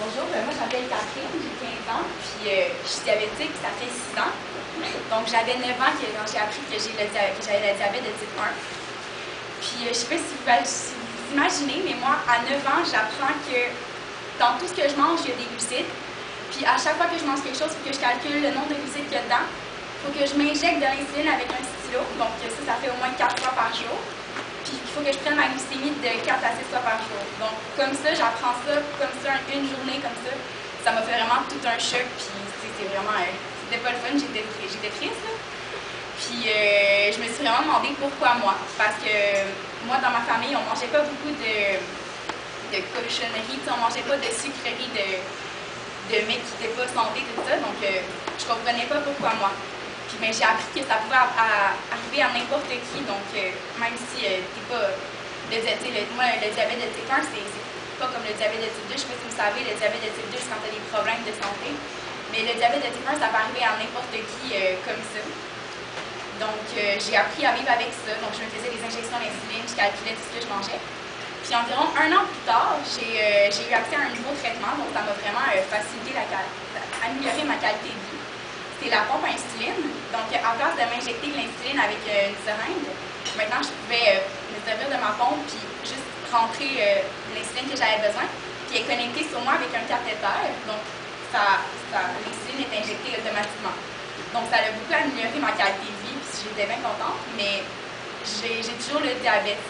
Bonjour, moi je m'appelle Catherine, j'ai 15 ans, puis je suis diabétique, ça fait 6 ans. Donc j'avais 9 ans quand j'ai appris que j'avais le diabète de type 1. Puis je sais pas si vous imaginez, mais moi, à 9 ans, j'apprends que dans tout ce que je mange, il y a des glucides. Puis à chaque fois que je mange quelque chose, il faut que je calcule le nombre de glucides qu'il y a dedans. Il faut que je m'injecte de l'insuline avec un stylo, donc ça fait au moins 4 fois par jour. Puis il faut que je prenne ma glycémie de 4 à 6 fois par jour. Donc comme ça, j'apprends ça, comme ça, une journée comme ça. Ça m'a fait vraiment tout un choc, puis c'était vraiment... c'était pas le fun, j'étais triste, là. Puis je me suis vraiment demandé pourquoi moi. Parce que moi, dans ma famille, on mangeait pas beaucoup de cochonneries, on mangeait pas de sucreries, de mecs qui n'étaient pas santé, tout ça. Donc je comprenais pas pourquoi moi. Puis ben, j'ai appris que ça pouvait arriver à n'importe qui. Donc même si t'es pas... moi, le diabète de type 1, c'est pas comme le diabète de type 2. Je sais pas si vous savez, le diabète de type 2, c'est quand tu as des problèmes de santé. Mais le diabète de type 1, ça peut arriver à n'importe qui comme ça. Donc, j'ai appris à vivre avec ça. Donc, je me faisais des injections d'insuline, je calculais tout ce que je mangeais. Puis, environ 1 an plus tard, j'ai eu accès à un nouveau traitement. Donc, ça m'a vraiment facilité, amélioré ma qualité de vie. C'est la pompe à insuline. Donc, à place de m'injecter de l'insuline avec une seringue, maintenant, je pouvais me servir de ma pompe puis juste rentrer l'insuline que j'avais besoin. Puis, elle est connectée sur moi avec un cathéter. Donc, l'insuline est injectée automatiquement. Donc, ça a beaucoup amélioré ma qualité de vie, puis j'étais bien contente, mais j'ai toujours le diabète.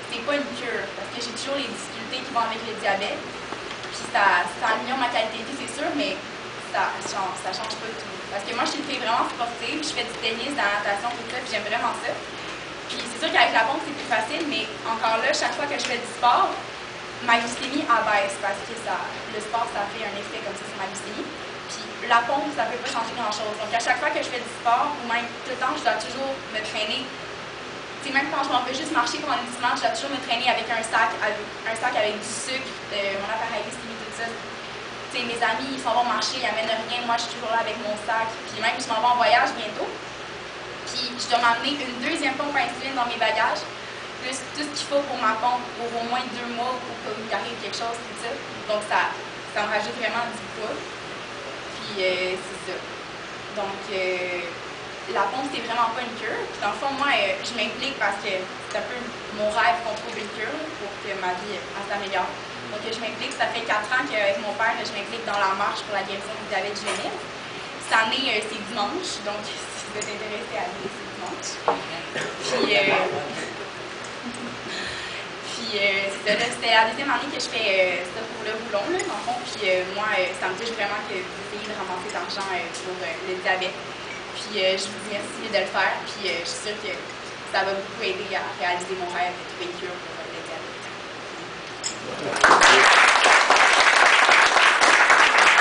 C'est pas une cure, parce que j'ai toujours les difficultés qui vont avec le diabète. Puis ça améliore ma qualité de vie, c'est sûr, mais ça change pas tout. Parce que moi, je suis une fille vraiment sportive, je fais du tennis, de la natation, tout ça, puis j'aime vraiment ça. Puis c'est sûr qu'avec la pompe, c'est plus facile, mais encore là, chaque fois que je fais du sport, ma glycémie abaisse, parce que le sport, ça fait un effet comme ça sur ma glycémie. Puis la pompe, ça ne peut pas changer grand-chose. Donc, à chaque fois que je fais du sport, ou même tout le temps, je dois toujours me traîner. T'sais, même quand je m'en vais juste marcher pendant une dimanche, je dois toujours me traîner avec un sac avec du sucre, mon appareil glycémique, tout ça. T'sais, mes amis, ils s'en vont marcher, ils n'amènent rien. Moi, je suis toujours là avec mon sac. Puis même, je m'en vais en voyage bientôt. Puis je dois m'amener une deuxième pompe à insuline dans mes bagages, plus tout ce qu'il faut pour ma pompe pour au moins 2 mois pour qu'il arrive quelque chose, tout ça. Donc, ça me rajoute vraiment du poids. Puis c'est ça. Donc, la pompe, c'est vraiment pas une cure. Puis dans le fond, moi, je m'implique parce que c'est un peu mon rêve qu'on trouve une cure pour que ma vie s'améliore. Donc, je m'implique. Ça fait 4 ans qu'avec mon père, je m'implique dans la marche pour la guérison du diabète juvénile. Cette année, c'est dimanche. Donc, si vous êtes intéressé à aller, c'est dimanche. C'était la deuxième année que je fais ça pour le boulon, là, dans le fond. Puis moi, ça me touche vraiment que d'essayer de ramasser de l'argent pour le diabète. Puis je vous dis merci de le faire. Puis je suis sûre que ça va beaucoup aider à réaliser mon rêve de trouver une cure pour